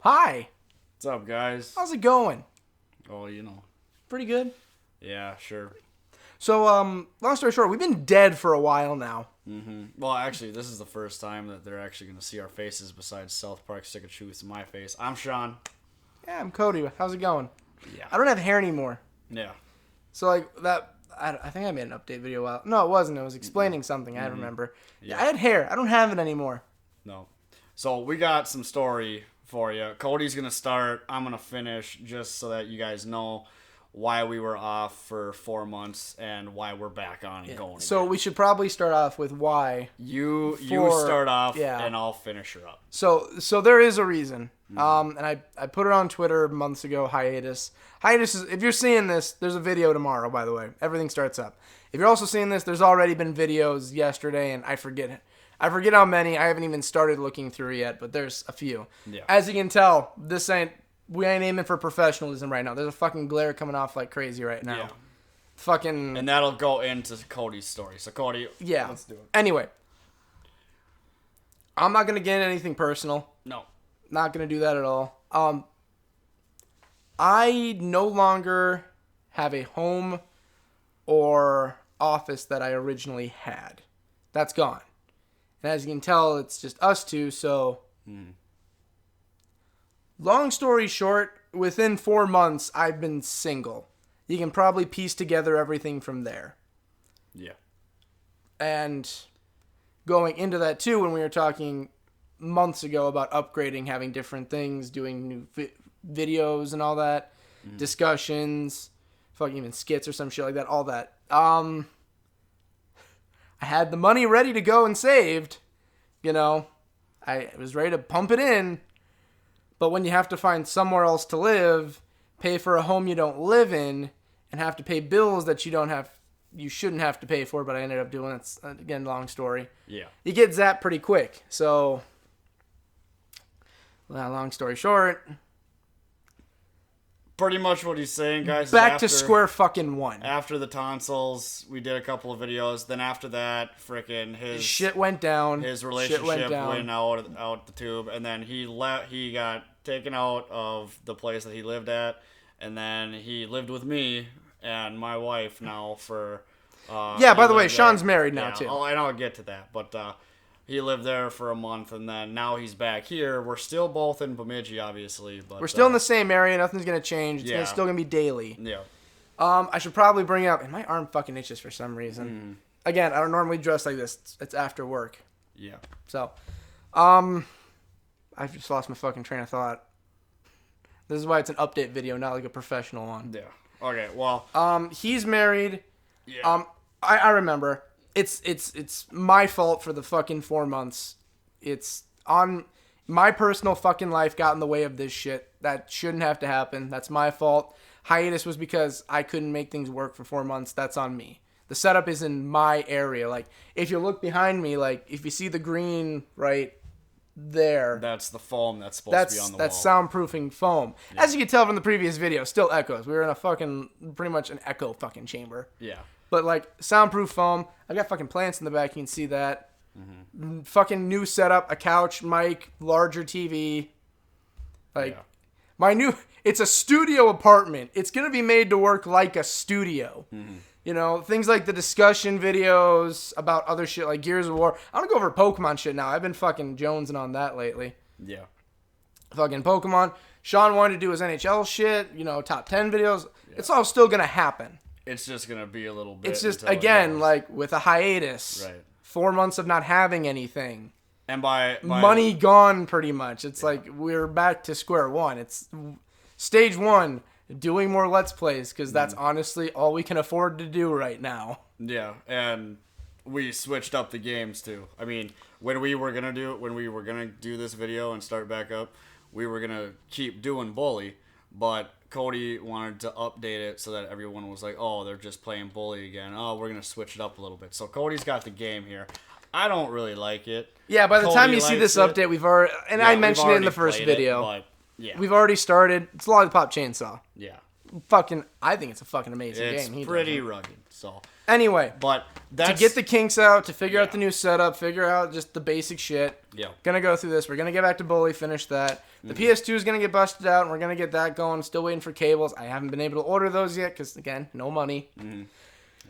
Hi. What's up, guys? How's it going? Oh, Pretty good. Yeah, sure. So, long story short, we've been dead for a while now. Well, actually, this is the first time that they're actually going to see our faces besides South Park Stick of Truth and my face. I'm Sean. Yeah, I'm Cody. How's it going? Yeah. I don't have hair anymore. Yeah. So, like, I think I made an update video. No, it wasn't. It was explaining something. I remember. Yeah. I had hair. I don't have it anymore. No. So, we got some story for you. Cody's going to start. I'm going to finish just so that you guys know why we were off for 4 months and why we're back on and going. So, again. we should probably start off with why. You for- start off yeah. and I'll finish her up. So there is a reason. And I put it on Twitter months ago, hiatus. Hiatus is, if you're seeing this, there's a video tomorrow, by the way. Everything starts up. If you're also seeing this, there's already been videos yesterday, and I forget how many. I haven't even started looking through yet, but there's a few. Yeah. As you can tell, we ain't aiming for professionalism right now. There's a fucking glare coming off like crazy right now. Yeah. Fucking... And that'll go into Cody's story. So, Cody, yeah. let's do it. Anyway. I'm not going to get anything personal. No. Not going to do that at all. I no longer have a home or office that I originally had. That's gone. And as you can tell, it's just us two, so... Long story short, within 4 months, I've been single. You can probably piece together everything from there. Yeah. And going into that, too, when we were talking months ago about upgrading, having different things, doing new videos and all that, discussions, fucking even skits or some shit like that, all that. I had the money ready to go and saved, I was ready to pump it in, but when you have to find somewhere else to live, pay for a home you don't live in, and have to pay bills that you shouldn't have to pay for, but I ended up doing it. Again, long story. Yeah. You get zapped pretty quick. So, well, long story short, Pretty much what he's saying, guys. is back to square fucking one. After the tonsils, we did a couple of videos. Then after that, frickin' his Shit went down. his relationship went out the tube, and then he got taken out of the place that he lived at, and then he lived with me and my wife now for. Yeah, by the way, Sean's married now, too. And I'll get to that, but he lived there for a month, and then now he's back here. We're still both in Bemidji, obviously, but We're still in the same area. Nothing's going to change. It's Yeah. still going to be daily. Yeah. I should probably bring up, and my arm fucking itches for some reason. Again, I don't normally dress like this. It's after work. Yeah. So, I've just lost my fucking train of thought. This is why it's an update video, not like a professional one. Yeah. Okay. Well. He's married. Yeah. I remember. It's my fault for the fucking 4 months. It's on my personal fucking life got in the way of this shit. That shouldn't have to happen. That's my fault. Hiatus was because I couldn't make things work for 4 months. That's on me. The setup is in my area. Like, if you look behind me, like, if you see the green right there, That's the foam that's supposed to be on the that's wall. soundproofing foam. As you can tell from the previous video, still echoes. We were in a fucking, pretty much an echo fucking chamber. Yeah. But, like, soundproof foam. I got fucking plants in the back. You can see that. Fucking new setup. A couch, mic, larger TV. Like, Yeah. It's a studio apartment. It's going to be made to work like a studio. Things like the discussion videos about other shit like Gears of War. I want to go over Pokemon shit now. I've been fucking jonesing on that lately. Yeah. Fucking Pokemon. Sean wanted to do his NHL shit, top 10 videos. Yeah. It's all still going to happen. It's just gonna be a little bit. It's just, until it again, goes. like with a hiatus. Right. 4 months of not having anything. And by Money gone pretty much. It's like we're back to square one. It's stage one, doing more Let's Plays, because that's honestly all we can afford to do right now. Yeah, and we switched up the games too. I mean, when we were gonna do this video and start back up, we were gonna keep doing Bully, but Cody wanted to update it so that everyone was like, oh, they're just playing Bully again. Oh, we're going to switch it up a little bit. So Cody's got the game here. I don't really like it. Yeah, by the Cody time you see this update, we've already... And I mentioned it in the first video. But, yeah. We've already started. It's Lollipop Chainsaw. Yeah. I think it's a fucking amazing It's game. pretty rugged. So Anyway, but that's to get the kinks out, to figure out the new setup, figure out just the basic shit. Yeah. Gonna go through this. We're gonna get back to Bully, finish that. The PS2 is gonna get busted out, and we're gonna get that going. Still waiting for cables. I haven't been able to order those yet because again, no money.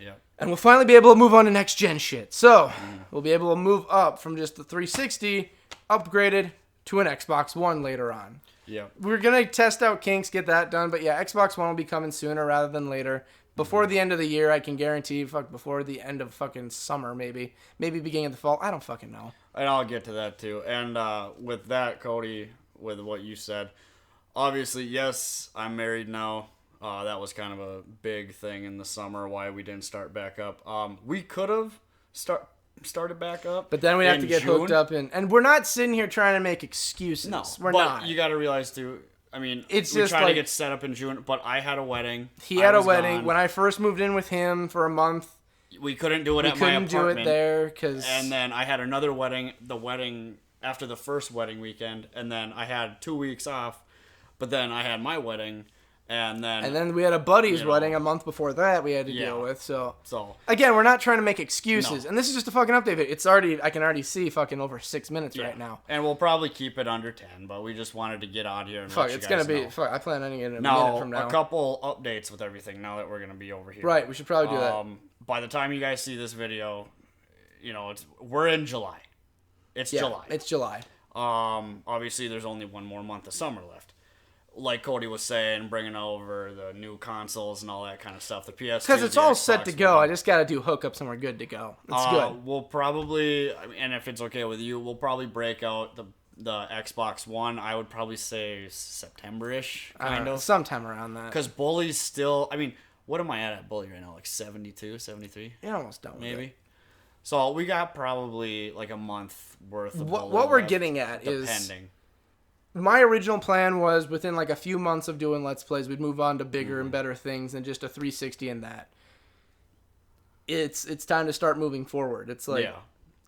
Yeah. And we'll finally be able to move on to next gen shit. So we'll be able to move up from just the 360 upgraded to an Xbox One later on. Yeah. We're gonna test out kinks, get that done. But yeah, Xbox One will be coming sooner rather than later. Before the end of the year, I can guarantee. Before the end of fucking summer, maybe beginning of the fall. I don't fucking know. And I'll get to that too. And with that, Cody, with what you said, obviously, yes, I'm married now. That was kind of a big thing in the summer why we didn't start back up. We could have started back up, But then we have to get June. hooked up and we're not sitting here trying to make excuses. No, we're but not. you got to realize too. I mean, It's we just tried to like- get set up in June, but I had a wedding. He had I a was wedding. gone. When I first moved in with him for a month, We couldn't do it we at my couldn't do apartment. it there because. And then I had another wedding. The wedding after the first wedding weekend, and then I had 2 weeks off. But then I had my wedding, and then we had a buddy's you know. wedding a month before that we had to deal Yeah. with. So so again, we're not trying to make excuses. No. And this is just a fucking update. It's already I can already see fucking over 6 minutes yeah. right now. And we'll probably keep it under 10, but we just wanted to get on here and Fuck, let you it's guys gonna be. know. Fuck, I plan on getting it in a Now, minute from now. a couple updates with everything now that we're gonna be over here. Right, we should probably do that. By the time you guys see this video, we're in July. It's Yeah, July. it's July. Obviously, there's only one more month of summer left. Like Cody was saying, bringing over the new consoles and all that kind of stuff. The PS2, Because it's the all set Xbox to go. One. I just got to do hookups and we're good to go. It's good. We'll probably, and if it's okay with you, we'll probably break out the Xbox One. I would probably say September-ish, kind of. Sometime around that. Because Bully's still, I mean, what am I at Bully right now? Like 72, 73? You're almost done with Maybe. it. So we got probably like a month worth of Bully What we're left, getting at is depending. my original plan was within like a few months of doing Let's Plays, we'd move on to bigger and better things than just a 360 and that. It's time to start moving forward. It's like Yeah.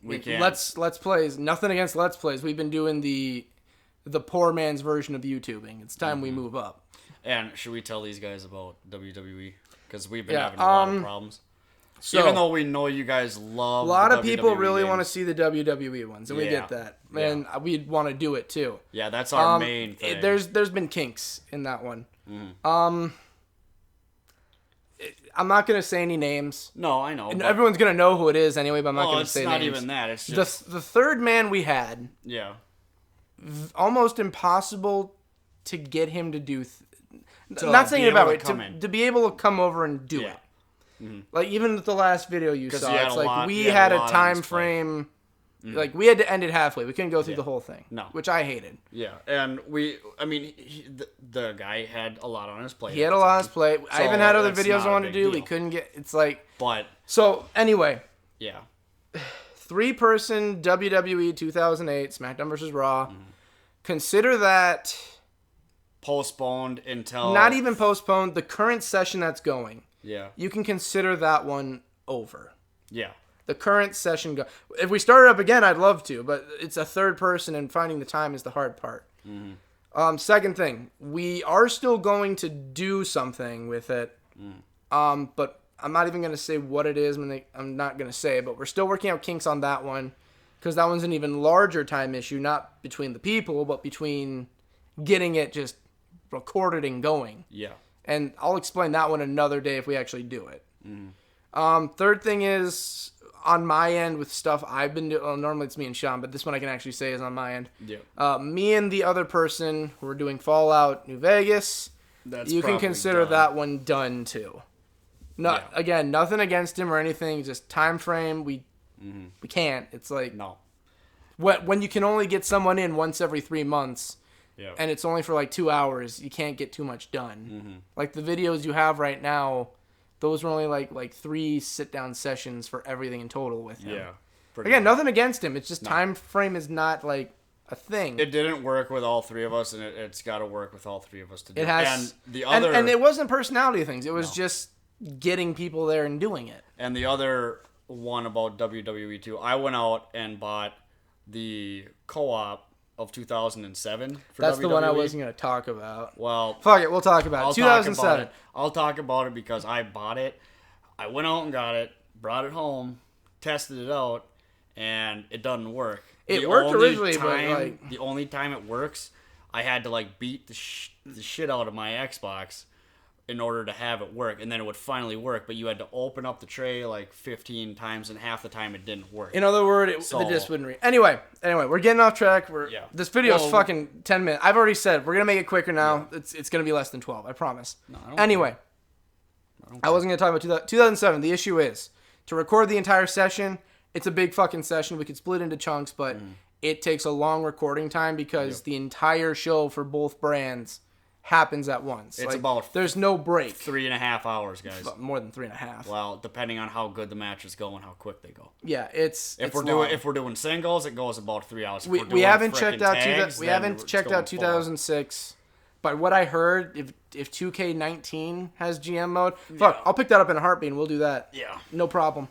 We can. Let's Plays. Nothing against Let's Plays. We've been doing the poor man's version of YouTubing. It's time we move up. And should we tell these guys about WWE? Because we've been Yeah, having a lot of problems. So Even though we know you guys love a lot the of people WWE really want to games. see the WWE ones, and we Yeah. get that, Yeah. and we'd want to do it too. Yeah, that's our main thing. There's been kinks in that one. Mm-hmm. I'm not gonna say any names. No, I know. And but- everyone's gonna know who it is anyway, but I'm not well, gonna it's say not names. even that. It's just The third man we had, yeah, almost impossible to get him to do. To Not saying be able about to it come in. to be able to come over and do Yeah. it. Like even with the last video you 'Cause saw, he had it's a like lot- we he had had a a lot on time his plate. frame. Like we had to end it halfway. We couldn't go through the whole thing. No. Which I hated. yeah, and the guy had a lot on his plate. He had a lot on his plate. I So, even had other that's videos not I a wanted to big do. We deal. couldn't get. It's like But so. Anyway, yeah, 3-person WWE 2008 SmackDown vs. Raw. Consider that postponed until not even postponed. The current session that's going, yeah, you can consider that one over. yeah, The current session if we started up again, I'd love to, but it's a third person and finding the time is the hard part. Second thing, we are still going to do something with it, but I'm not even going to say what it is. I'm not going to say, but we're still working out kinks on that one because that one's an even larger time issue, not between the people, but between getting it just recorded and going. yeah, And I'll explain that one another day if we actually do it. Third thing is on my end with stuff I've been doing. Well, normally it's me and Sean, but this one I can actually say is on my end. yeah. Me and the other person who are doing Fallout New Vegas. That's You can probably consider done. that one done too. No, Yeah. again, nothing against him or anything. Just time frame. We can't. It's like No, when you can only get someone in once every 3 months. yeah, And it's only for like 2 hours. You can't get too much done. Like the videos you have right now, those were only like 3 sit-down sessions for everything in total with him. yeah. Pretty Again, much. nothing against him. It's just time frame is not like a thing. It didn't work with all three of us, and it's got to work with all three of us to do. It has, and the other, and it wasn't personality things. It was just getting people there and doing it. and the other one about WWE 2, I went out and bought the co-op of 2007 for That's WWE. the one I wasn't going to talk about. Well, Fuck it, we'll talk about it. 2007. I'll talk about it because I bought it. I went out and got it, brought it home, tested it out, and it doesn't work. It worked originally, but like... The only time it works, I had to like beat the shit out of my Xbox in order to have it work, and then it would finally work, but you had to open up the tray like 15 times, and half the time it didn't work. In other words, the disc wouldn't read. Anyway, we're getting off track. This video is fucking 10 minutes. I've already said we're going to make it quicker now. Yeah. It's going to be less than 12, I promise. No, I wasn't going to talk about 2007. The issue is, to record the entire session, it's a big fucking session. We could split into chunks, but it takes a long recording time because the entire show for both brands happens at once. It's like, about there's no break. 3.5 hours, guys. More than 3.5. Well, depending on how good the matches go and how quick they go. Yeah, if we're doing singles, it goes about 3 hours. We haven't checked out 2006. But what I heard, if 2K19 has GM mode, fuck, I'll pick that up in a heartbeat and we'll do that. Yeah, no problem.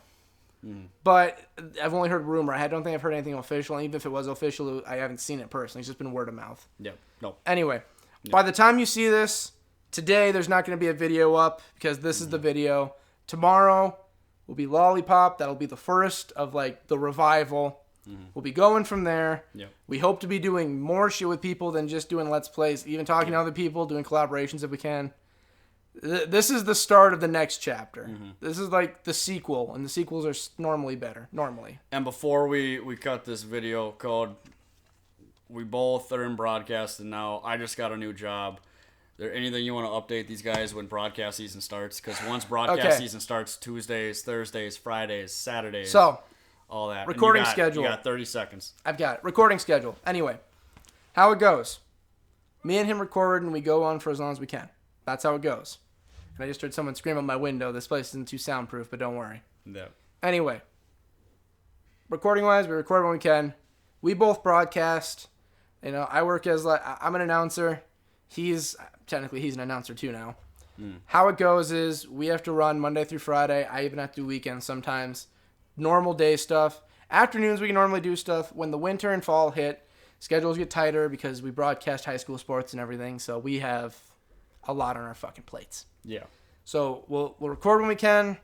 But I've only heard rumor. I don't think I've heard anything official. And even if it was official, I haven't seen it personally. It's just been word of mouth. Yep. No. Anyway. By the time you see this, today there's not going to be a video up because this is the video. Tomorrow will be Lollipop. That'll be the first of like the revival. We'll be going from there. Yep. We hope to be doing more shit with people than just doing Let's Plays, even talking to other people, doing collaborations if we can. This is the start of the next chapter. This is like the sequel, and the sequels are normally better. And before we cut this video, Code, we both are in broadcasting now. I just got a new job. There anything you want to update these guys when broadcast season starts? Because once broadcast season starts, Tuesdays, Thursdays, Fridays, Saturdays, all that. Recording schedule. You got 30 seconds. I've got it. Recording schedule. Anyway, how it goes. Me and him record, and we go on for as long as we can. That's how it goes. And I just heard someone scream at my window. This place isn't too soundproof, but don't worry. Yeah. Anyway, recording-wise, we record when we can. We both broadcast. You know, I work as I'm an announcer. He's an announcer too now. How it goes is we have to run Monday through Friday. I even have to do weekends sometimes. Normal day stuff. Afternoons we can normally do stuff. When the winter and fall hit, schedules get tighter because we broadcast high school sports and everything. So we have a lot on our fucking plates. Yeah. So we'll record when we can.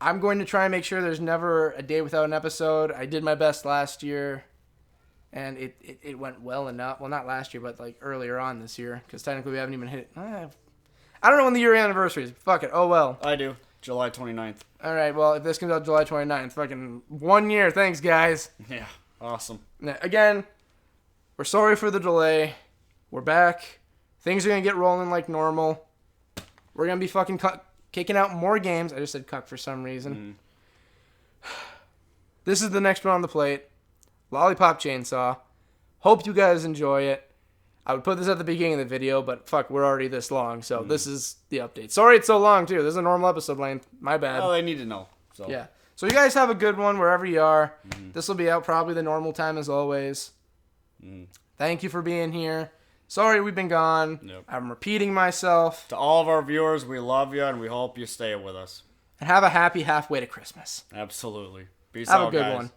I'm going to try and make sure there's never a day without an episode. I did my best last year. And it went well enough. Well, not last year, but like earlier on this year. Because technically we haven't even hit... I don't know when the year anniversary is. Fuck it. Oh, well. I do. July 29th. All right. Well, if this comes out July 29th, fucking 1 year. Thanks, guys. Yeah. Awesome. Now, again, we're sorry for the delay. We're back. Things are going to get rolling like normal. We're going to be fucking kicking out more games. I just said cuck for some reason. This is the next one on the plate. Lollipop Chainsaw. Hope you guys enjoy it. I would put this at the beginning of the video, but fuck, we're already this long, so this is the update. Sorry it's so long, too. This is a normal episode length. My bad. Well, they need to know. So. Yeah. So you guys have a good one wherever you are. This will be out probably the normal time as always. Thank you for being here. Sorry we've been gone. Yep. I'm repeating myself. To all of our viewers, we love you, and we hope you stay with us. And have a happy halfway to Christmas. Absolutely. Peace out, guys. Have a good one.